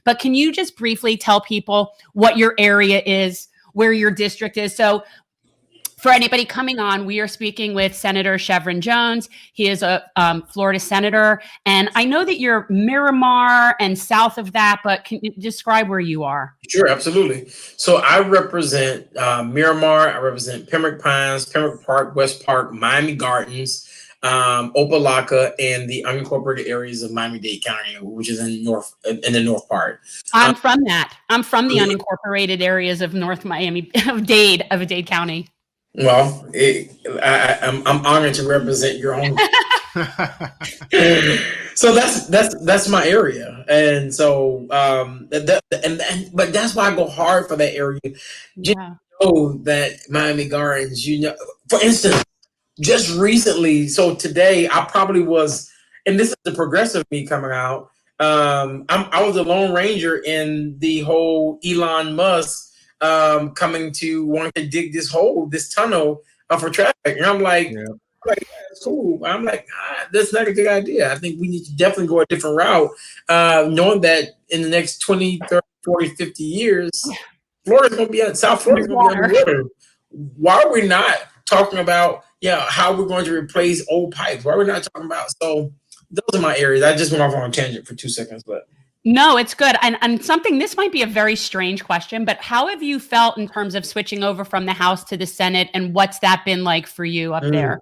But can you just briefly tell people what your area is, where your district is? So for anybody coming on, we are speaking with Senator Shevrin Jones. He is a Florida senator. And I know that you're Miramar and south of that, but can you describe where you are? Sure, absolutely. So I represent Miramar. I represent Pembroke Pines, Pembroke Park, West Park, Miami Gardens, Opelika, and the unincorporated areas of Miami-Dade County, which is in the north part. I'm from that. I'm from the unincorporated areas of North Miami, of Dade County. Well, I'm honored to represent your home. So that's my area, and so but that's why I go hard for that area. Just know that Miami Gardens, for instance, just recently. So today I probably was, and this is the progressive me coming out. I was a Lone Ranger in the whole Elon Musk coming to wanting to dig this tunnel for traffic, and I'm like, yeah, that's cool. I'm like, that's not a good idea. I think we need to definitely go a different route, knowing that in the next 20, 30, 40, 50 years, Florida's going to be South Florida's going to be underwater. Why are we not talking about how we're going to replace old pipes? Why are we not talking about? So those are my areas. I just went off on a tangent for 2 seconds, but. No, it's good. And this might be a very strange question, but how have you felt in terms of switching over from the House to the Senate, and what's that been like for you up there?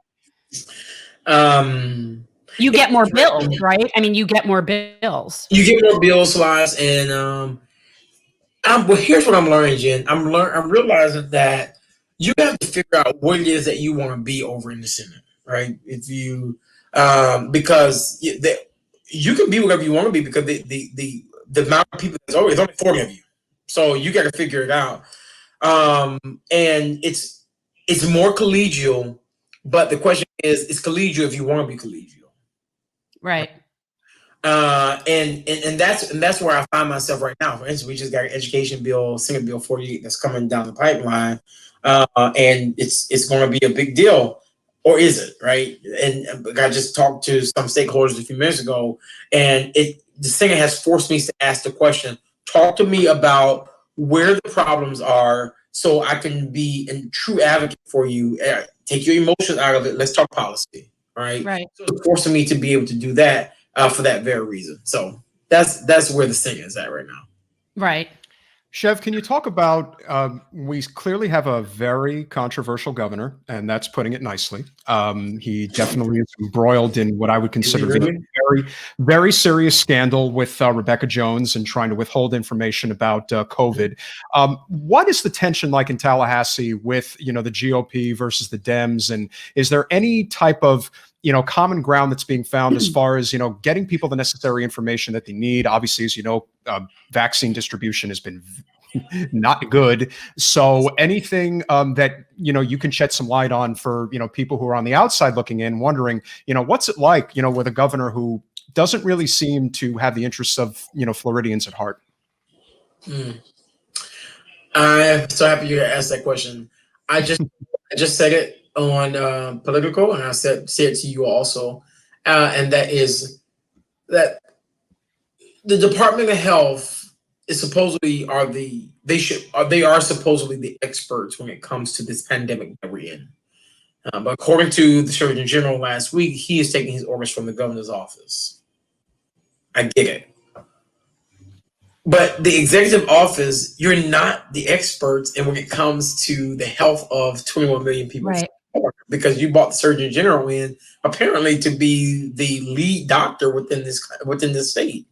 You get more bills, right? I mean, you get more bills. You get more bills, Slides, and well, here's what I'm learning, Jen. I'm realizing that you have to figure out what it is that you want to be over in the Senate, right? If you because you can be whatever you want to be, because the amount of people that's over, it's only 40 of you, so you got to figure it out. And it's more collegial, but the question is, it's collegial if you want to be collegial, right? And that's where I find myself right now. For instance, we just got an education bill, Senate Bill 48, that's coming down the pipeline, and it's going to be a big deal. Or is it, right? And I just talked to some stakeholders a few minutes ago, and the Senate has forced me to ask the question, talk to me about where the problems are so I can be a true advocate for you. Take your emotions out of it. Let's talk policy, right? Right. So it's forcing me to be able to do that for that very reason. So that's where the Senate is at right now. Right. Chev, can you talk about, we clearly have a very controversial governor, and that's putting it nicely. He definitely is embroiled in what I would consider to be a very, very serious scandal with Rebecca Jones and trying to withhold information about COVID. What is the tension like in Tallahassee with, the GOP versus the Dems? And is there any type of common ground that's being found as far as, getting people the necessary information that they need? Obviously, as you know, vaccine distribution has been not good. So anything that, you can shed some light on for, people who are on the outside looking in, wondering, what's it like, with a governor who doesn't really seem to have the interests of, Floridians at heart? I'm so happy you asked that question. I just said it on Political, and I said it to you also, and that is that the Department of Health is supposedly they are supposedly the experts when it comes to this pandemic that we're in. But according to the Surgeon General last week, he is taking his orders from the governor's office. I get it. But the executive office, you're not the experts in when it comes to the health of 21 million people. Right. Because you brought the Surgeon General in apparently to be the lead doctor within this state.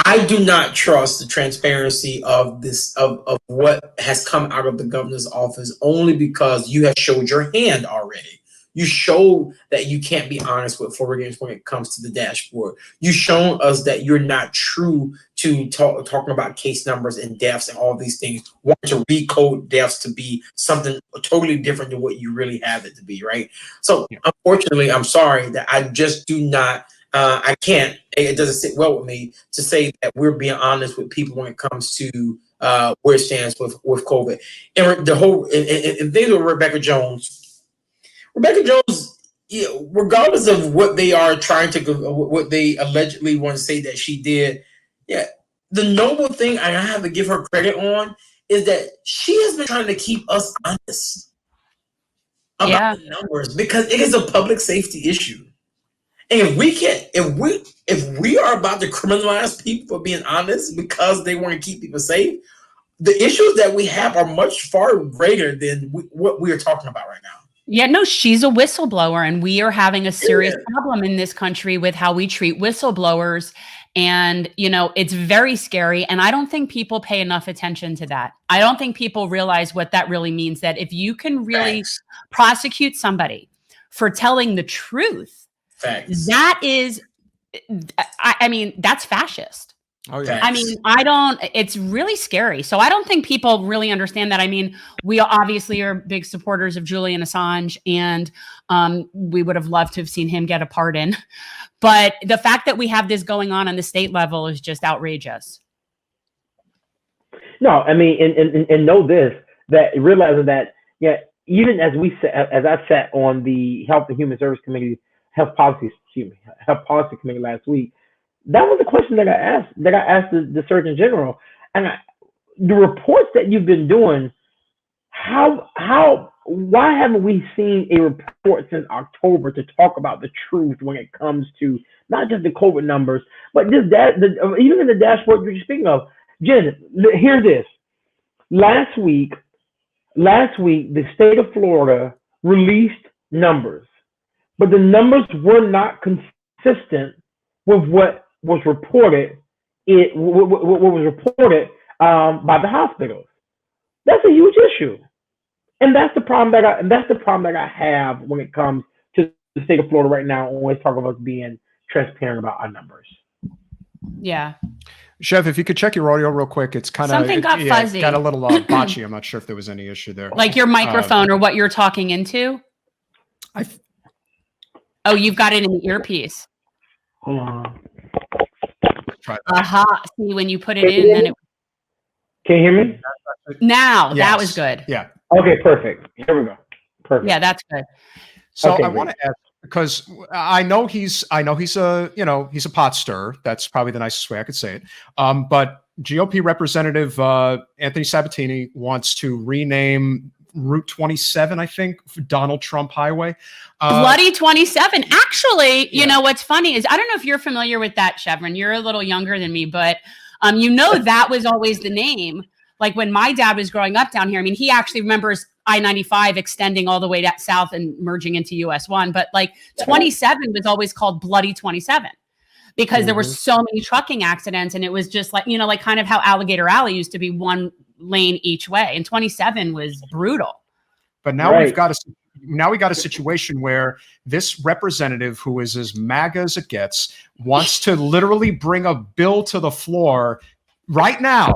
I do not trust the transparency of this of what has come out of the governor's office, only because you have showed your hand already. You showed that you can't be honest with Floridians when it comes to the dashboard. You've shown us that you're not true to talking about case numbers and deaths and all these things, wanting to recode deaths to be something totally different than what you really have it to be, right? So unfortunately, I'm sorry that I just do not, I can't, it doesn't sit well with me to say that we're being honest with people when it comes to where it stands with COVID. And the whole, and things with Rebecca Jones, regardless of what they are trying to, what they allegedly want to say that she did, the noble thing I have to give her credit on is that she has been trying to keep us honest about the numbers, because it is a public safety issue. And if we are about to criminalize people for being honest because they want to keep people safe, the issues that we have are much far greater than what we are talking about right now. Yeah, no, she's a whistleblower, and we are having a serious problem in this country with how we treat whistleblowers. And, you know, it's very scary. And I don't think people pay enough attention to that. I don't think people realize what that really means, that if you can really prosecute somebody for telling the truth, that is, I mean, that's fascist. Oh, yeah. I mean, it's really scary. So I don't think people really understand that. I mean, we obviously are big supporters of Julian Assange, and we would have loved to have seen him get a pardon. But the fact that we have this going on the state level is just outrageous. No, I mean, and know this, that realizing that, yeah, even as I sat on the Health and Human Service Committee, Health Policy Committee last week, that was the question that I asked the Surgeon General. And the reports that you've been doing, why haven't we seen a report since October to talk about the truth when it comes to not just the COVID numbers, but just even in the dashboard you're speaking of? Jen, hear this. Last week, the state of Florida released numbers, but the numbers were not consistent with what was reported. What was reported by the hospitals. That's a huge issue, and that's the problem that I have when it comes to the state of Florida right now. Always talk about us being transparent about our numbers. Yeah. Chev, if you could check your audio real quick, it's kind of something got fuzzy. Got a little botchy. I'm not sure if there was any issue there. Like your microphone or what you're talking into. Oh, you've got it in the earpiece. Hold on. See, when you put it in, then it. Can you hear me? Now, yes. That was good. Yeah. Okay, perfect. Here we go. Perfect. Yeah, that's good. So okay, I want to ask, because I know he's a pot stirrer. That's probably the nicest way I could say it. But GOP Representative Anthony Sabatini wants to rename Route 27, I think, Donald Trump Highway. Bloody 27. Actually, you know, what's funny is, I don't know if you're familiar with that, Shevrin. You're a little younger than me, but you know, that was always the name. Like when my dad was growing up down here, I mean, he actually remembers I-95 extending all the way south and merging into US 1. But like 27 was always called Bloody 27 because there were so many trucking accidents. And it was just like, you know, like kind of how Alligator Alley used to be one lane each way. And 27 was brutal. But now we got a situation where this representative, who is as MAGA as it gets, wants to literally bring a bill to the floor right now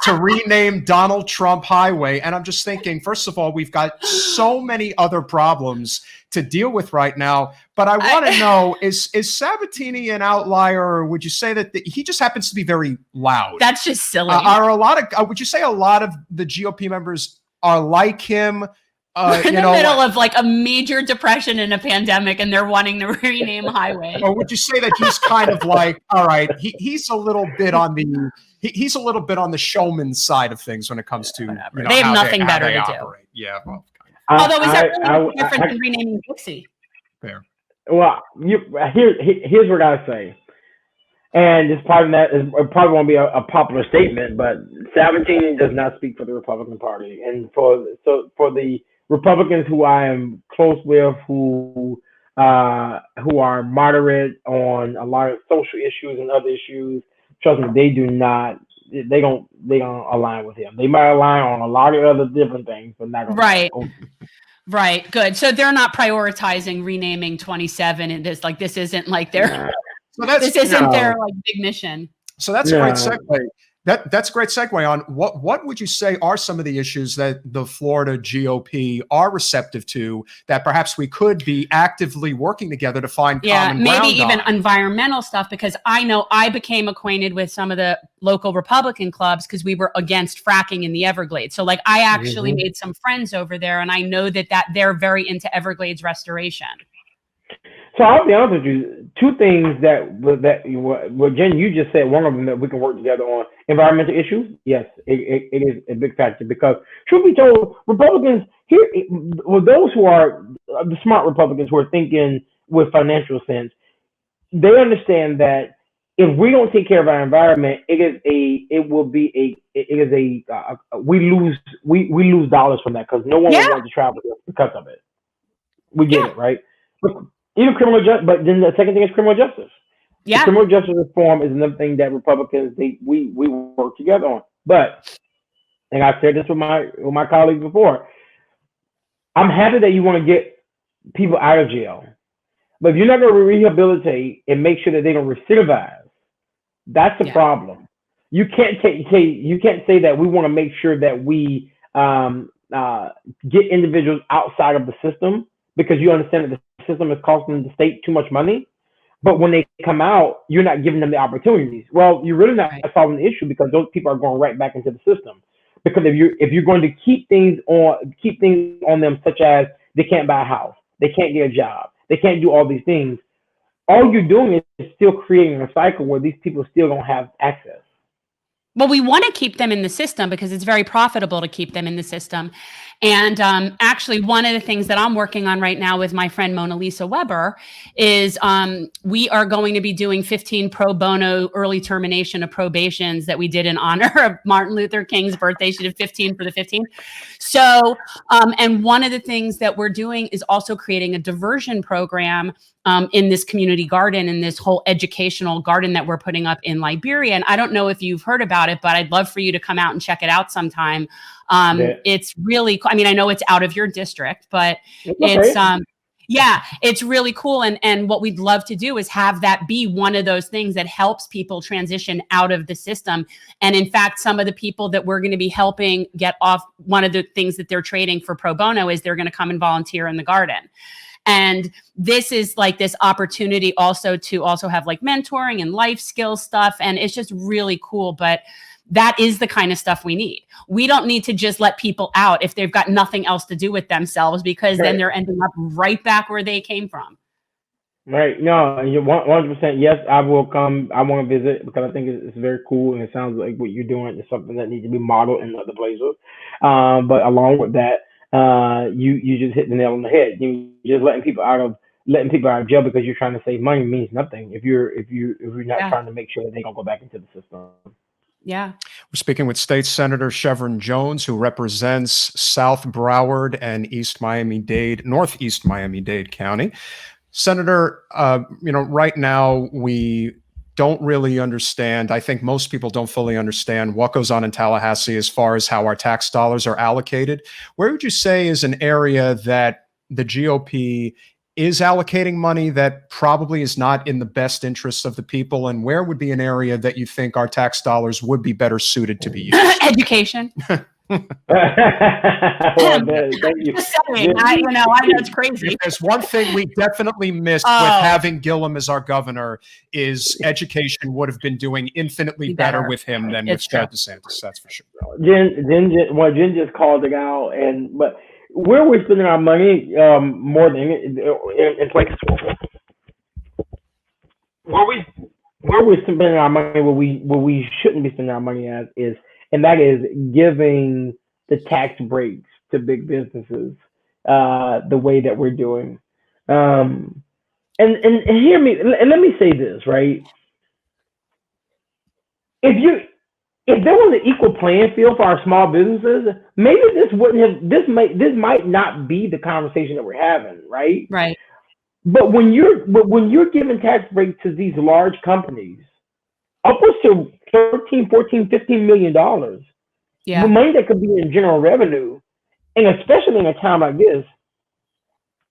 to rename Donald Trump Highway. And I'm just thinking, first of all, we've got so many other problems to deal with right now. But I want to know, is Sabatini an outlier, or would you say that he just happens to be very loud? That's just silly. Would you say a lot of the GOP members are like him? We're in the middle of like a major depression and a pandemic, and they're wanting to rename highway. Or would you say that he's kind of like, all right, he's a little bit on the showman side of things when it comes to, you know, they have nothing better to do. Yeah. Well, although is that really different than renaming Dixie? Fair. Well, here's what I say, and it's probably won't be a popular statement, but Sabatini does not speak for the Republican Party, and for the Republicans who I am close with, who are moderate on a lot of social issues and other issues, trust me, they don't align with him. They might align on a lot of other different things, but not right. Right. Good. So they're not prioritizing renaming 27 and this isn't like their this isn't their like big mission. So that's a great segue. That's a great segue on what would you say are some of the issues that the Florida GOP are receptive to that perhaps we could be actively working together to find common ground maybe even on? Environmental stuff, because I know I became acquainted with some of the local Republican clubs because we were against fracking in the Everglades. So like I actually made some friends over there, and I know that they're very into Everglades restoration. So I'll be honest with you. Two things what Jen, you just said. One of them that we can work together on: environmental issues. Yes, it is a big factor because, truth be told, Republicans here, well, those who are the smart Republicans who are thinking with financial sense, they understand that if we don't take care of our environment, we lose dollars from that because no one will want to travel because of it. We get it, right? Even criminal justice, but then the second thing is criminal justice. Yeah, the criminal justice reform is another thing that Republicans we work together on. But, and I've said this with my colleagues before, I'm happy that you want to get people out of jail, but if you're not going to rehabilitate and make sure that they don't recidivize, that's the problem. You can't say that we want to make sure that we get individuals outside of the system because you understand that the system is costing the state too much money. But when they come out, you're not giving them the opportunities. Well, you're really not solving the issue because those people are going right back into the system. Because if you're going to keep things on them, such as they can't buy a house, they can't get a job, they can't do all these things, all you're doing is still creating a cycle where these people still don't have access. Well, we want to keep them in the system because it's very profitable to keep them in the system. And actually, one of the things that I'm working on right now with my friend Mona Lisa Weber is we are going to be doing 15 pro bono early termination of probations that we did in honor of Martin Luther King's birthday. She did 15 for the 15. So, and one of the things that we're doing is also creating a diversion program in this community garden, in this whole educational garden that we're putting up in Liberia. And I don't know if you've heard about it, but I'd love for you to come out and check it out sometime. It's really cool. I mean, I know it's out of your district, but it's really cool. And what we'd love to do is have that be one of those things that helps people transition out of the system. And in fact, some of the people that we're going to be helping get off, one of the things that they're trading for pro bono is they're going to come and volunteer in the garden. And this is like this opportunity also to also have like mentoring and life skills stuff. And it's just really cool. But that is the kind of stuff we need. We don't need to just let people out if they've got nothing else to do with themselves, because then they're ending up right back where they came from. Right. No, you're 100%. Yes, I will come. I want to visit because I think it's very cool. And it sounds like what you're doing is something that needs to be modeled in other places. But along with that, you just hit the nail on the head. You just letting people out of jail because you're trying to save money means nothing if you're not trying to make sure that they don't go back into the system. Yeah. We're speaking with State Senator Shevrin Jones, who represents South Broward and Northeast Miami-Dade County. Senator, right now we don't really understand. I think most people don't fully understand what goes on in Tallahassee as far as how our tax dollars are allocated. Where would you say is an area that the GOP is allocating money that probably is not in the best interests of the people? And where would be an area that you think our tax dollars would be better suited to be used? Education. Well, thank you. I know it's crazy. If there's one thing we definitely missed with having Gillum as our governor is education would have been doing infinitely better with him than with Chad DeSantis. That's for sure. Jen just called it out, but where we're spending our money more than in places where we're spending our money where we shouldn't be spending our money and that is giving the tax breaks to big businesses the way that we're doing. And hear me, and let me say this, right? If there was an equal playing field for our small businesses, maybe this might not be the conversation that we're having, right? Right. But when you're giving tax breaks to these large companies, upwards to $13, $14, $15 million, the money that could be in general revenue, and especially in a time like this,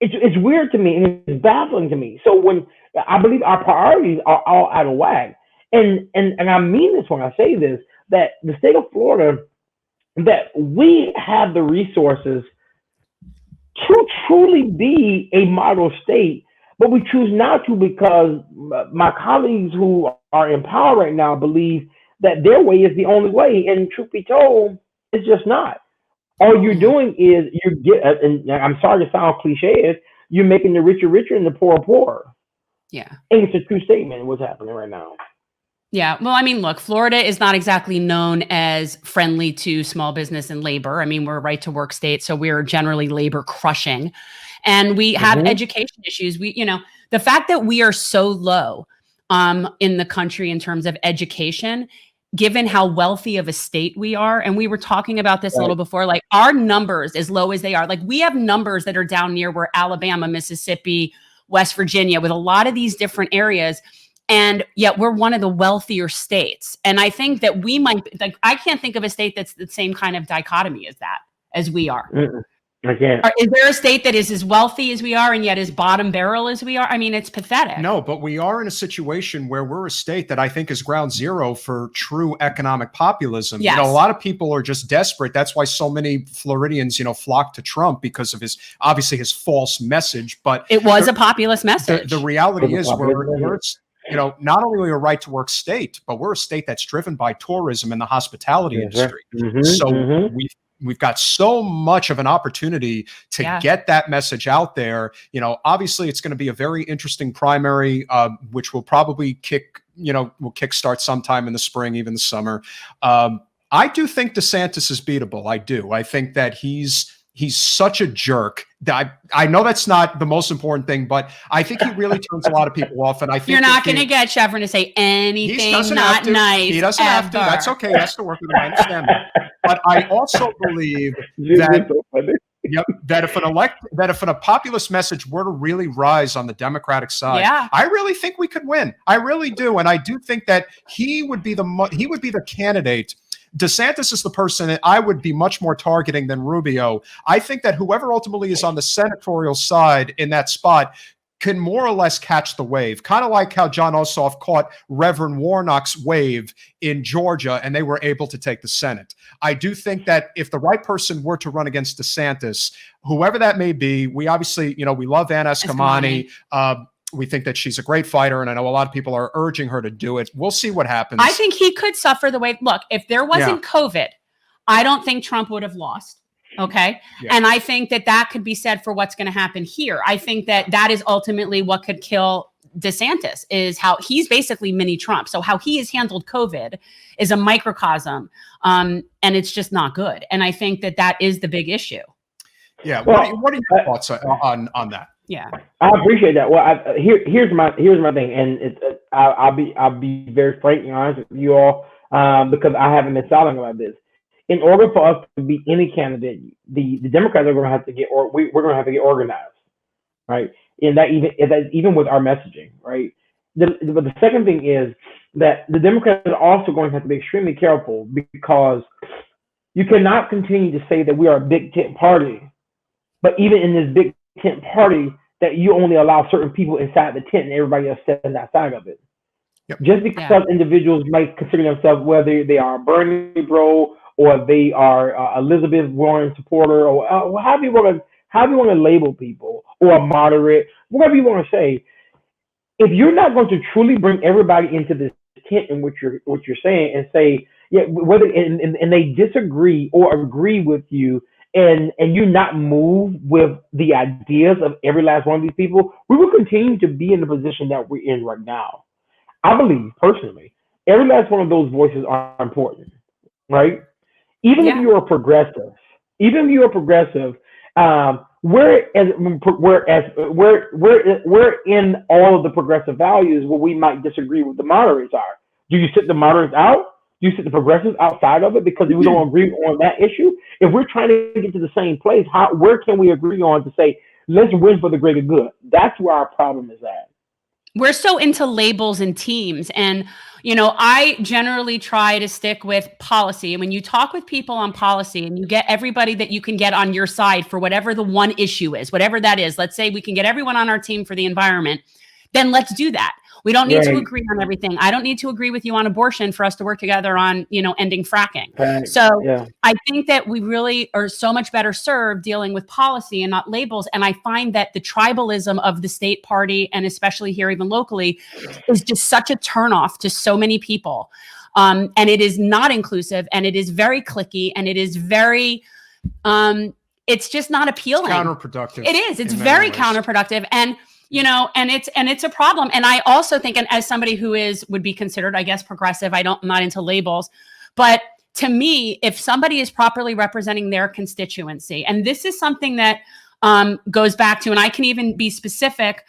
it's weird to me and it's baffling to me. So when I believe our priorities are all out of whack, and I mean this when I say this, that the state of Florida, that we have the resources to truly be a model state, but we choose not to because my colleagues who are in power right now believe that their way is the only way. And truth be told, it's just not. All you're doing is and I'm sorry to sound cliche, you're making the richer richer and the poor poorer. Yeah. And it's a true statement what's happening right now. Yeah. Well, I mean, look, Florida is not exactly known as friendly to small business and labor. I mean, we're a right to work state, so we're generally labor crushing. And we have education issues. The fact that we are so low in the country in terms of education, given how wealthy of a state we are, and we were talking about this a little before, like our numbers, as low as they are, like we have numbers that are down near where Alabama, Mississippi, West Virginia, with a lot of these different areas. And yet we're one of the wealthier states. And I think that we might, like, I can't think of a state that's the same kind of dichotomy as we are. I can't. Is there a state that is as wealthy as we are and yet as bottom barrel as we are? I mean, it's pathetic. No, but we are in a situation where we're a state that I think is ground zero for true economic populism. Yes. A lot of people are just desperate. That's why so many Floridians, flock to Trump because of his false message. But it was a populist message. The reality is we're not only are we a right to work state, but we're a state that's driven by tourism and the hospitality industry. So we've got so much of an opportunity to get that message out there. Obviously it's going to be a very interesting primary, which will probably kickstart sometime in the spring, even the summer. I do think DeSantis is beatable. I do. I think that he's such a jerk. I know that's not the most important thing, but I think he really turns a lot of people off. And I think you're not going to get Shevrin to say anything not nice. He doesn't have to. That's okay. He has to work with him. I understand that. But I also believe that if a populist message were to really rise on the Democratic side, I really think we could win. I really do, and I do think that he would be the candidate. DeSantis is the person that I would be much more targeting than Rubio. I think that whoever ultimately is on the senatorial side in that spot can more or less catch the wave, kind of like how John Ossoff caught Reverend Warnock's wave in Georgia and they were able to take the Senate. I do think that if the right person were to run against DeSantis, whoever that may be, we obviously, we love Ann Eskamani. We think that she's a great fighter, and I know a lot of people are urging her to do it. We'll see what happens. I think he could suffer the way. Look, if there wasn't COVID, I don't think Trump would have lost. Okay. Yeah. And I think that could be said for what's going to happen here. I think that is ultimately what could kill DeSantis, is how he's basically mini Trump. So how he has handled COVID is a microcosm, and it's just not good. And I think that is the big issue. Yeah. What are your thoughts on that? Yeah, I appreciate that. Well, here's my thing, and I'll be very frank and honest with you all, because I haven't been silent about this. In order for us to be any candidate, the Democrats are going to have to we're going to have to get organized, right? And that even with our messaging, right? But the second thing is that the Democrats are also going to have to be extremely careful, because you cannot continue to say that we are a big tent party, but even in this big tent party, that you only allow certain people inside the tent and everybody else standing outside of it. Yep. Just because individuals might consider themselves, whether they are a Bernie bro or they are Elizabeth Warren supporter, or however you want to label people, or a moderate, whatever you want to say, if you're not going to truly bring everybody into this tent in what you're saying and say, whether and they disagree or agree with you, and you not move with the ideas of every last one of these people, we will continue to be in the position that we're in right now. I believe, personally, every last one of those voices are important, right? Even if you're a progressive, we're in all of the progressive values where we might disagree with the moderates are. Do you sit the moderates out? Do you sit the progressives outside of it because we don't agree on that issue? If we're trying to get to the same place, where can we agree on to say, let's win for the greater good? That's where our problem is at. We're so into labels and teams. And, I generally try to stick with policy. And when you talk with people on policy and you get everybody that you can get on your side for whatever the one issue is, whatever that is, let's say we can get everyone on our team for the environment, then let's do that. We don't need to agree on everything. I don't need to agree with you on abortion for us to work together on, ending fracking. I think that we really are so much better served dealing with policy and not labels. And I find that the tribalism of the state party, and especially here, even locally, is just such a turnoff to so many people. And it is not inclusive, and it is very cliquey, and it is very, it's just not appealing. It's counterproductive. It is. It's in very many ways. counterproductive. And, you know, and it's a problem. And I also think, and as somebody who would be considered, I guess, progressive, I'm not into labels, but to me, if somebody is properly representing their constituency, and this is something that goes back to, and I can even be specific,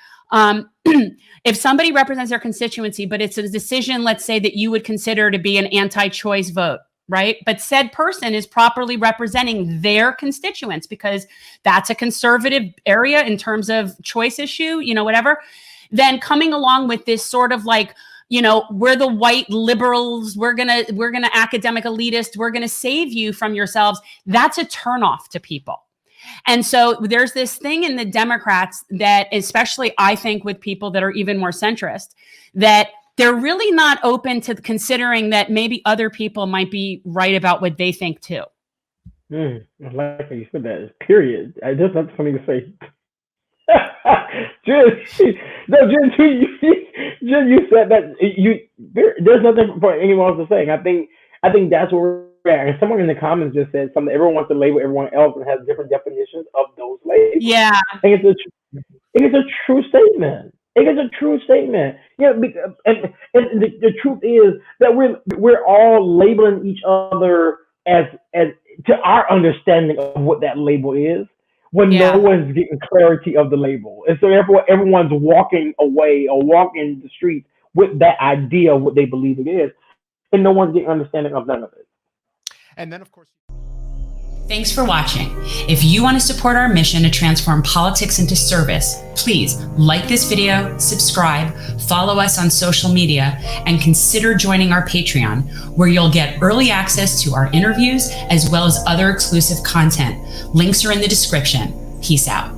if somebody represents their constituency, but it's a decision, let's say, that you would consider to be an anti-choice vote, right? But said person is properly representing their constituents because that's a conservative area in terms of choice issue, you know, whatever. Then coming along with this sort of like, you know, we're the white liberals, we're gonna academic elitist, we're gonna save you from yourselves. That's a turnoff to people. And so there's this thing in the Democrats that, especially I think with people that are even more centrist, that they're really not open to considering that maybe other people might be right about what they think too. I like how you said that. Period. That's not for me to say. Jen, you said that there's nothing for anyone else to say. I think that's where we're at. And someone in the comments just said something. Everyone wants to label everyone else and has different definitions of those labels. Yeah, I think it's a true statement. It is a true statement. Yeah, and the truth is that we're all labeling each other as to our understanding of what that label is, when no one's getting clarity of the label. And so therefore everyone's walking away or walking the street with that idea of what they believe it is, and no one's getting understanding of none of it. And then, of course, thanks for watching. If you want to support our mission to transform politics into service, please like this video, subscribe, follow us on social media, and consider joining our Patreon, where you'll get early access to our interviews as well as other exclusive content. Links are in the description. Peace out.